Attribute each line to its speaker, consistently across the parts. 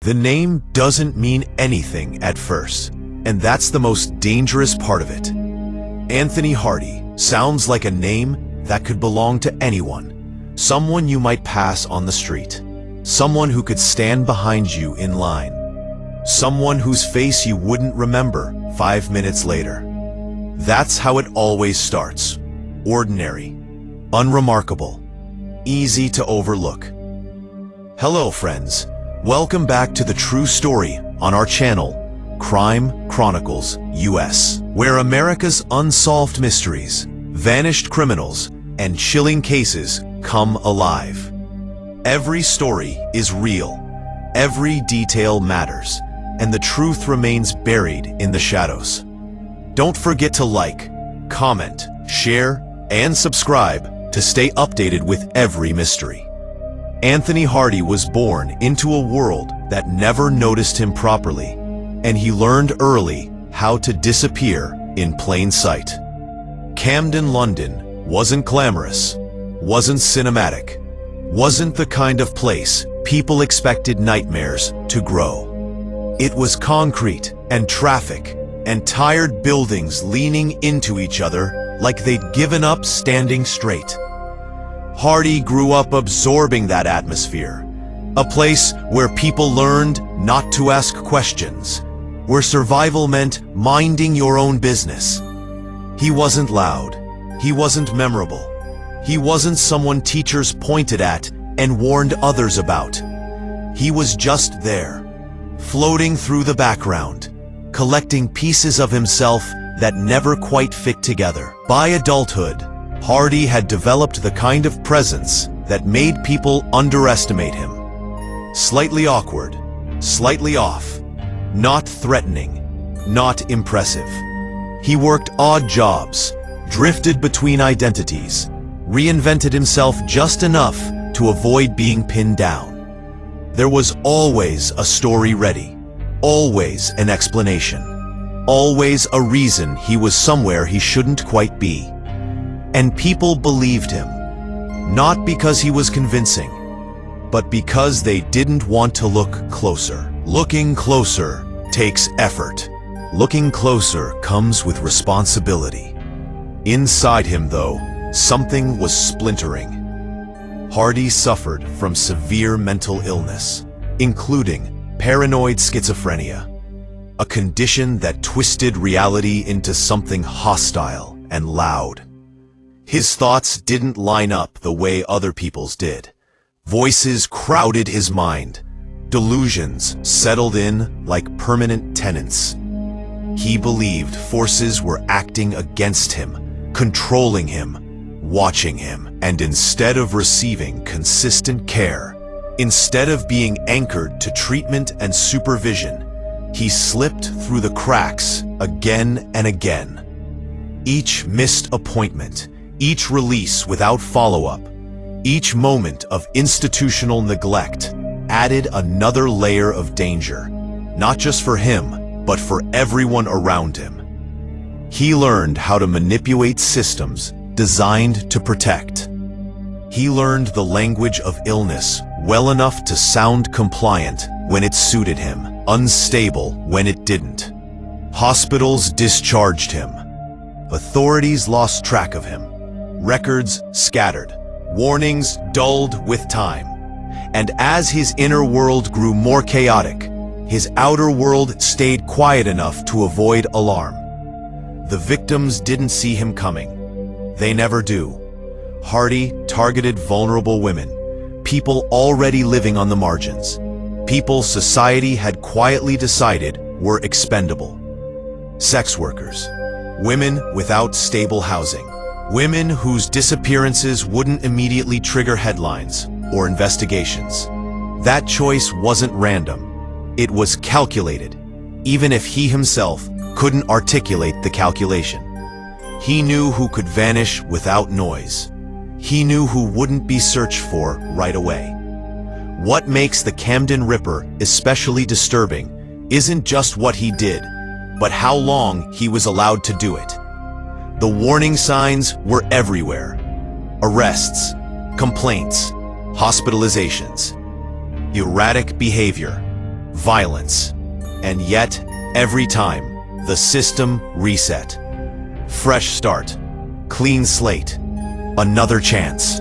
Speaker 1: The name doesn't mean anything at first, and that's the most dangerous part of it. Anthony Hardy sounds like a name that could belong to anyone, someone you might pass on the street, someone who could stand behind you in line, someone whose face you wouldn't remember 5 minutes later. That's how it always starts. Ordinary, unremarkable, easy to overlook. Hello friends, welcome back to the true story on our channel, Crime Chronicles US, where America's unsolved mysteries, vanished criminals, and chilling cases come alive. Every story is real, every detail matters, and the truth remains buried in the shadows. Don't forget to like, comment, share, and subscribe to stay updated with every mystery. Anthony Hardy was born into a world that never noticed him properly, and he learned early how to disappear in plain sight. Camden, London wasn't glamorous, wasn't cinematic, wasn't the kind of place people expected nightmares to grow. It was concrete and traffic and tired buildings leaning into each other like they'd given up standing straight. Hardy grew up absorbing that atmosphere, a place where people learned not to ask questions, where survival meant minding your own business. He wasn't loud, he wasn't memorable, he wasn't someone teachers pointed at and warned others about. He was just there, floating through the background, collecting pieces of himself that never quite fit together. By adulthood, Hardy had developed the kind of presence that made people underestimate him. Slightly awkward, slightly off, not threatening, not impressive. He worked odd jobs, drifted between identities, reinvented himself just enough to avoid being pinned down. There was always a story ready, always an explanation, always a reason he was somewhere he shouldn't quite be. And people believed him, not because he was convincing, but because they didn't want to look closer. Looking closer takes effort. Looking closer comes with responsibility. Inside him, though, something was splintering. Hardy suffered from severe mental illness, including paranoid schizophrenia, a condition that twisted reality into something hostile and loud. His thoughts didn't line up the way other people's did. Voices crowded his mind. Delusions settled in like permanent tenants. He believed forces were acting against him, controlling him, watching him, and instead of receiving consistent care, instead of being anchored to treatment and supervision, he slipped through the cracks again and again. Each missed appointment, each release without follow-up, each moment of institutional neglect added another layer of danger, not just for him, but for everyone around him. He learned how to manipulate systems designed to protect. He learned the language of illness well enough to sound compliant when it suited him, unstable when it didn't. Hospitals discharged him. Authorities lost track of him. Records scattered. Warnings dulled with time. And as his inner world grew more chaotic, his outer world stayed quiet enough to avoid alarm. The victims didn't see him coming. They never do. Hardy targeted vulnerable women, people already living on the margins, people society had quietly decided were expendable. Sex workers, women without stable housing, women whose disappearances wouldn't immediately trigger headlines or investigations. That choice wasn't random. It was calculated, even if he himself couldn't articulate the calculation. He knew who could vanish without noise. He knew who wouldn't be searched for right away. What makes the Camden Ripper especially disturbing isn't just what he did, but how long he was allowed to do it. The warning signs were everywhere. Arrests, complaints, hospitalizations, erratic behavior, violence. And yet, every time, the system reset. Fresh start, clean slate, another chance.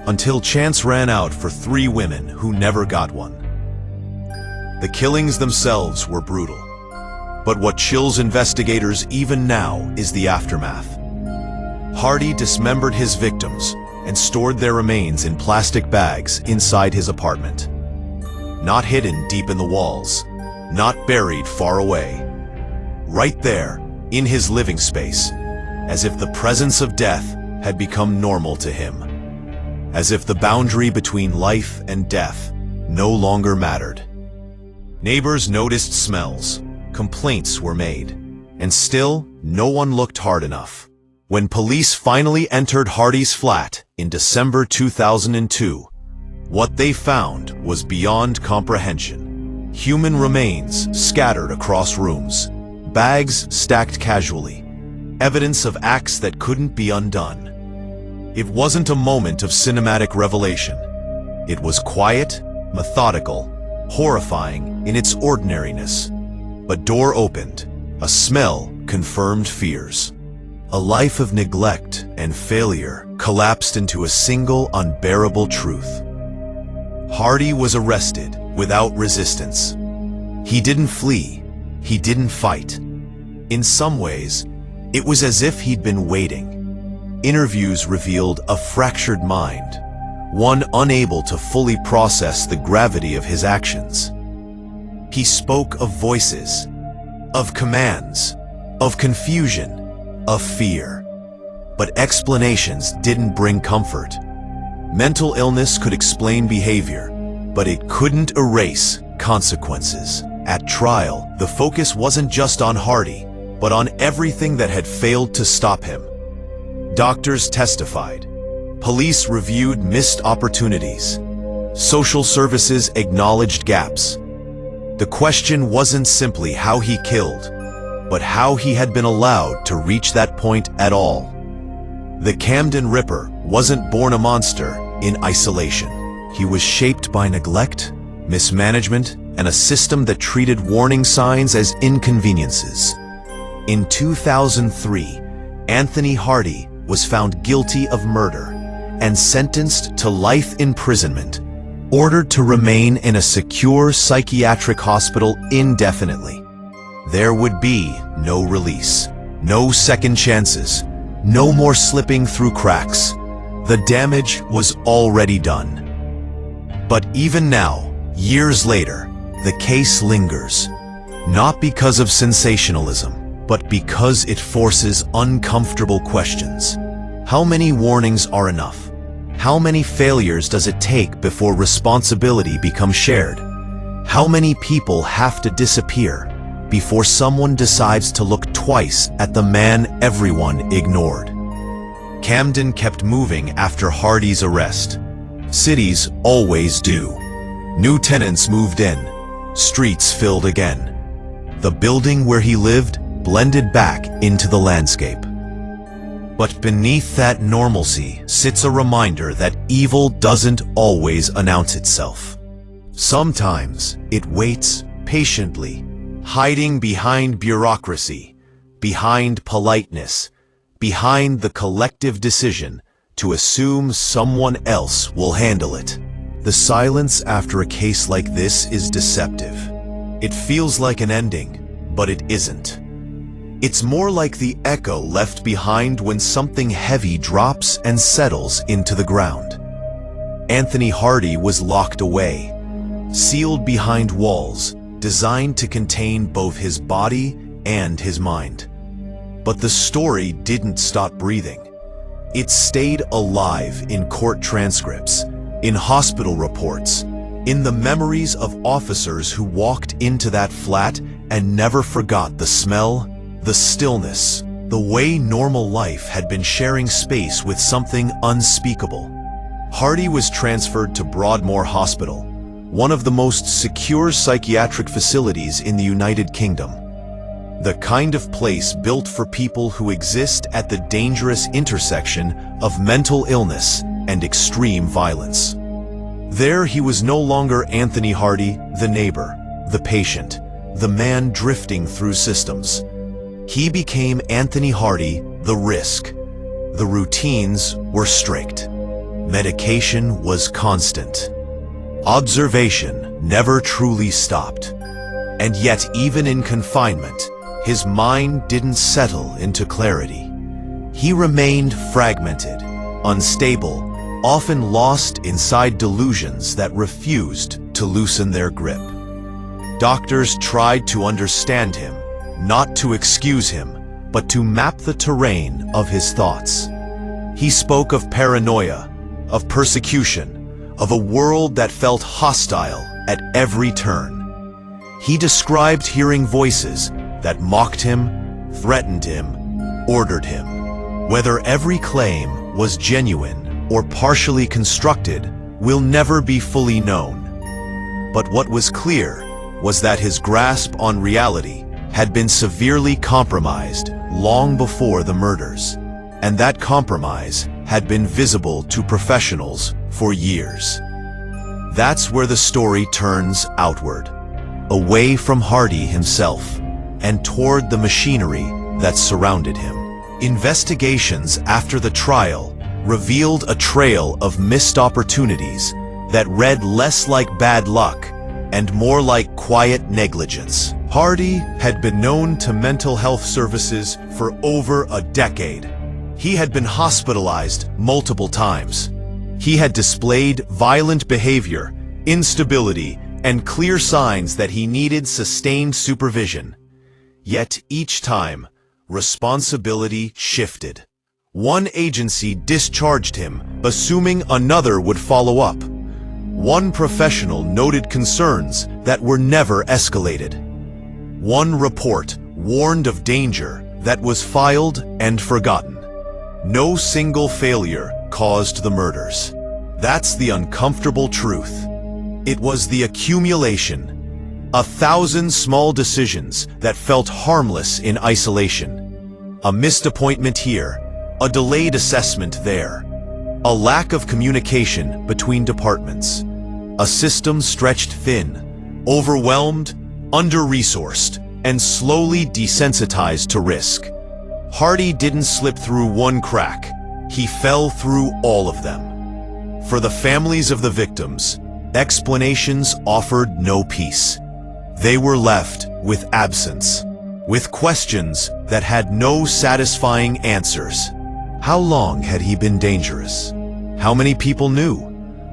Speaker 1: Until chance ran out for 3 women who never got one. The killings themselves were brutal. But what chills investigators even now is the aftermath. Hardy dismembered his victims and stored their remains in plastic bags inside his apartment. Not hidden deep in the walls, not buried far away. Right there, in his living space, as if the presence of death had become normal to him. As if the boundary between life and death no longer mattered. Neighbors noticed smells, complaints were made, and still no one looked hard enough. When police finally entered Hardy's flat in December 2002, what they found was beyond comprehension. Human remains scattered across rooms, bags stacked casually, evidence of acts that couldn't be undone. It wasn't a moment of cinematic revelation. It was quiet, methodical, horrifying in its ordinariness. A door opened, a smell confirmed fears. A life of neglect and failure collapsed into a single unbearable truth. Hardy was arrested without resistance. He didn't flee, he didn't fight. In some ways, it was as if he'd been waiting. Interviews revealed a fractured mind, one unable to fully process the gravity of his actions. He spoke of voices, of commands, of confusion, of fear. But explanations didn't bring comfort. Mental illness could explain behavior, but it couldn't erase consequences. At trial, the focus wasn't just on Hardy, but on everything that had failed to stop him. Doctors testified. Police reviewed missed opportunities. Social services acknowledged gaps. The question wasn't simply how he killed, but how he had been allowed to reach that point at all. The Camden Ripper wasn't born a monster in isolation. He was shaped by neglect, mismanagement, and a system that treated warning signs as inconveniences. In 2003, Anthony Hardy was found guilty of murder and sentenced to life imprisonment, ordered to remain in a secure psychiatric hospital indefinitely. There would be no release, no second chances, no more slipping through cracks. The damage was already done. But even now, years later, the case lingers. Not because of sensationalism, but because it forces uncomfortable questions. How many warnings are enough? How many failures does it take before responsibility becomes shared? How many people have to disappear before someone decides to look twice at the man everyone ignored? Camden kept moving after Hardy's arrest. Cities always do. New tenants moved in. Streets filled again. The building where he lived blended back into the landscape. But beneath that normalcy sits a reminder that evil doesn't always announce itself. Sometimes it waits patiently, hiding behind bureaucracy, behind politeness, behind the collective decision to assume someone else will handle it. The silence after a case like this is deceptive. It feels like an ending, but it isn't. It's more like the echo left behind when something heavy drops and settles into the ground. Anthony Hardy was locked away, sealed behind walls, designed to contain both his body and his mind. But the story didn't stop breathing. It stayed alive in court transcripts, in hospital reports, in the memories of officers who walked into that flat and never forgot the smell, the stillness, the way normal life had been sharing space with something unspeakable. Hardy was transferred to Broadmoor Hospital, one of the most secure psychiatric facilities in the United Kingdom. The kind of place built for people who exist at the dangerous intersection of mental illness and extreme violence. There he was no longer Anthony Hardy, the neighbor, the patient, the man drifting through systems. He became Anthony Hardy, the risk. The routines were strict. Medication was constant. Observation never truly stopped. And yet, even in confinement, his mind didn't settle into clarity. He remained fragmented, unstable, often lost inside delusions that refused to loosen their grip. Doctors tried to understand him, not to excuse him, but to map the terrain of his thoughts. He spoke of paranoia, of persecution, of a world that felt hostile at every turn. He described hearing voices that mocked him, threatened him, ordered him. Whether every claim was genuine or partially constructed will never be fully known. But what was clear was that his grasp on reality had been severely compromised long before the murders, and that compromise had been visible to professionals for years. That's where the story turns outward, away from Hardy himself, and toward the machinery that surrounded him. Investigations after the trial revealed a trail of missed opportunities that read less like bad luck and more like quiet negligence. Hardy had been known to mental health services for over a decade. He had been hospitalized multiple times. He had displayed violent behavior, instability, and clear signs that he needed sustained supervision. Yet each time, responsibility shifted. One agency discharged him, assuming another would follow up. One professional noted concerns that were never escalated. One report warned of danger that was filed and forgotten. No single failure caused the murders. That's the uncomfortable truth. It was the accumulation, 1,000 small decisions that felt harmless in isolation. A missed appointment here, a delayed assessment there, a lack of communication between departments, a system stretched thin, overwhelmed, under-resourced, and slowly desensitized to risk. Hardy didn't slip through one crack, he fell through all of them. For the families of the victims, explanations offered no peace. They were left with absence, with questions that had no satisfying answers. How long had he been dangerous? How many people knew?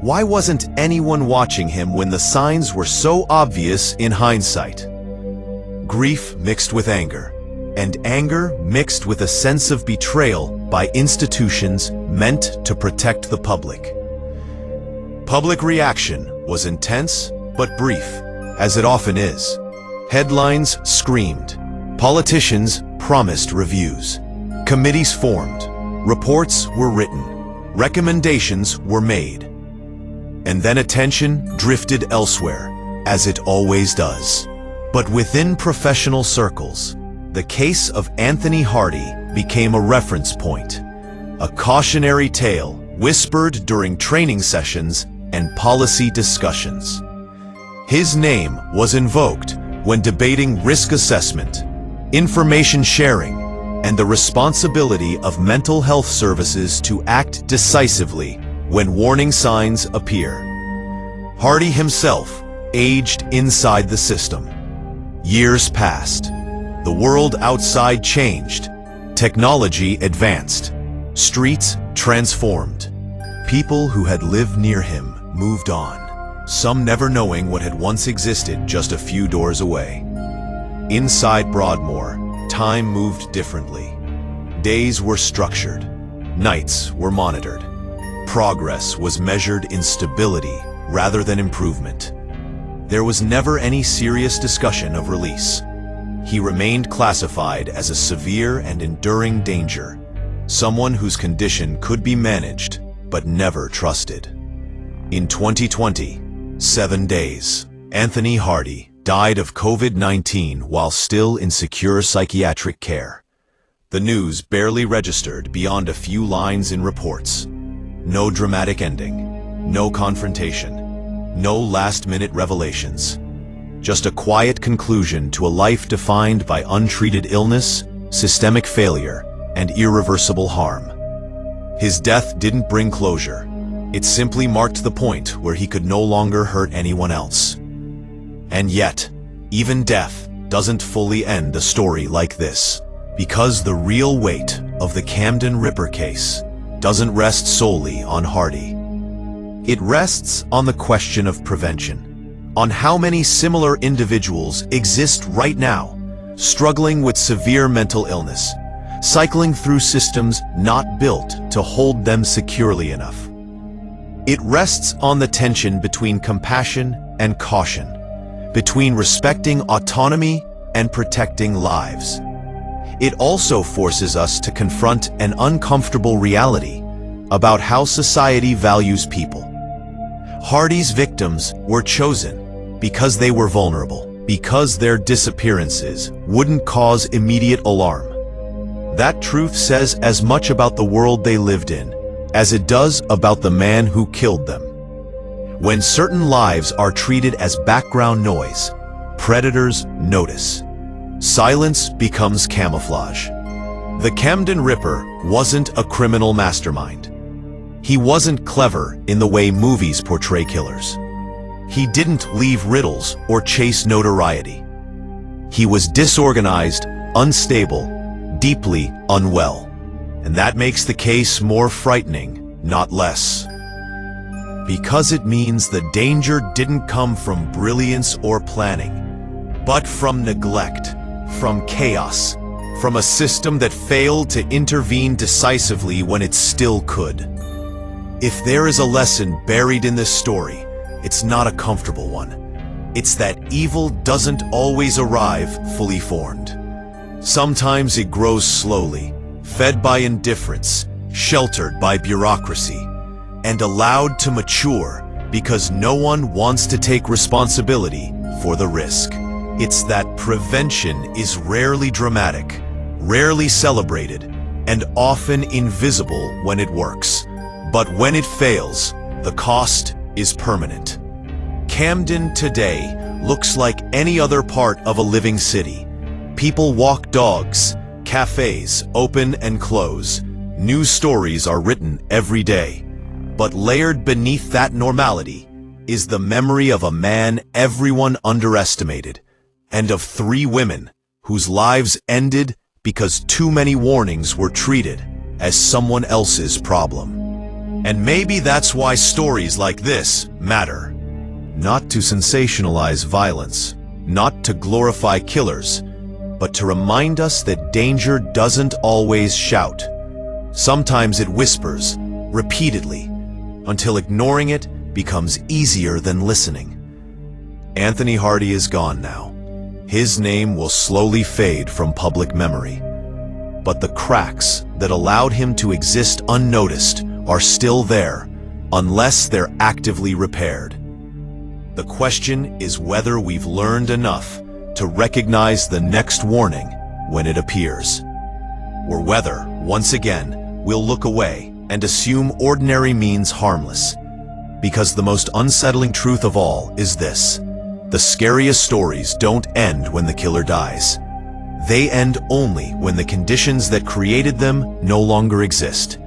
Speaker 1: Why wasn't anyone watching him when the signs were so obvious in hindsight? Grief mixed with anger, and anger mixed with a sense of betrayal by institutions meant to protect the public. Public reaction was intense but brief, as it often is. Headlines screamed. Politicians promised reviews. Committees formed. Reports were written. Recommendations were made. And then attention drifted elsewhere, as it always does. But within professional circles, the case of Anthony Hardy became a reference point, a cautionary tale whispered during training sessions and policy discussions. His name was invoked when debating risk assessment, information sharing, and the responsibility of mental health services to act decisively when warning signs appear. Hardy himself aged inside the system. Years passed. The world outside changed. Technology advanced. Streets transformed. People who had lived near him moved on, some never knowing what had once existed just a few doors away. Inside Broadmoor, time moved differently. Days were structured. Nights were monitored. Progress was measured in stability rather than improvement. There was never any serious discussion of release. He remained classified as a severe and enduring danger, someone whose condition could be managed but never trusted. In 2020, 7 days, Anthony Hardy died of COVID-19 while still in secure psychiatric care. The news barely registered beyond a few lines in reports. No dramatic ending, no confrontation, No last-minute revelations. Just a quiet conclusion to a life defined by untreated illness, systemic failure, and irreversible harm. His death didn't bring closure. It simply marked the point where he could no longer hurt anyone else. And yet, even death doesn't fully end a story like this, because the real weight of the Camden Ripper case doesn't rest solely on Hardy. It rests on the question of prevention, on how many similar individuals exist right now, struggling with severe mental illness, cycling through systems not built to hold them securely enough. It rests on the tension between compassion and caution, between respecting autonomy and protecting lives. It also forces us to confront an uncomfortable reality about how society values people. Hardy's victims were chosen because they were vulnerable, because their disappearances wouldn't cause immediate alarm. That truth says as much about the world they lived in as it does about the man who killed them. When certain lives are treated as background noise, predators notice. Silence becomes camouflage. The Camden Ripper wasn't a criminal mastermind. He wasn't clever in the way movies portray killers. He didn't leave riddles or chase notoriety. He was disorganized, unstable, deeply unwell. And that makes the case more frightening, not less. Because it means the danger didn't come from brilliance or planning, but from neglect, from chaos, from a system that failed to intervene decisively when it still could. If there is a lesson buried in this story, it's not a comfortable one. It's that evil doesn't always arrive fully formed. Sometimes it grows slowly, fed by indifference, sheltered by bureaucracy, and allowed to mature because no one wants to take responsibility for the risk. It's that prevention is rarely dramatic, rarely celebrated, and often invisible when it works. But when it fails, the cost is permanent. Camden today looks like any other part of a living city. People walk dogs, cafes open and close, news stories are written every day. But layered beneath that normality is the memory of a man everyone underestimated, and of 3 women whose lives ended because too many warnings were treated as someone else's problem. And maybe that's why stories like this matter. Not to sensationalize violence, not to glorify killers, but to remind us that danger doesn't always shout. Sometimes it whispers, repeatedly, until ignoring it becomes easier than listening. Anthony Hardy is gone now. His name will slowly fade from public memory. But the cracks that allowed him to exist unnoticed are still there, unless they're actively repaired. The question is whether we've learned enough to recognize the next warning when it appears. Or whether, once again, we'll look away and assume ordinary means harmless. Because the most unsettling truth of all is this: the scariest stories don't end when the killer dies. They end only when the conditions that created them no longer exist.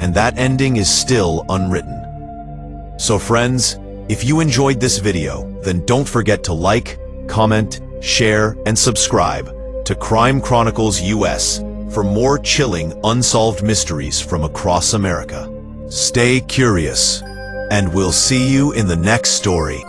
Speaker 1: And that ending is still unwritten. So friends, if you enjoyed this video, then don't forget to like, comment, share, and subscribe to Crime Chronicles US for more chilling, unsolved mysteries from across America. Stay curious, and we'll see you in the next story.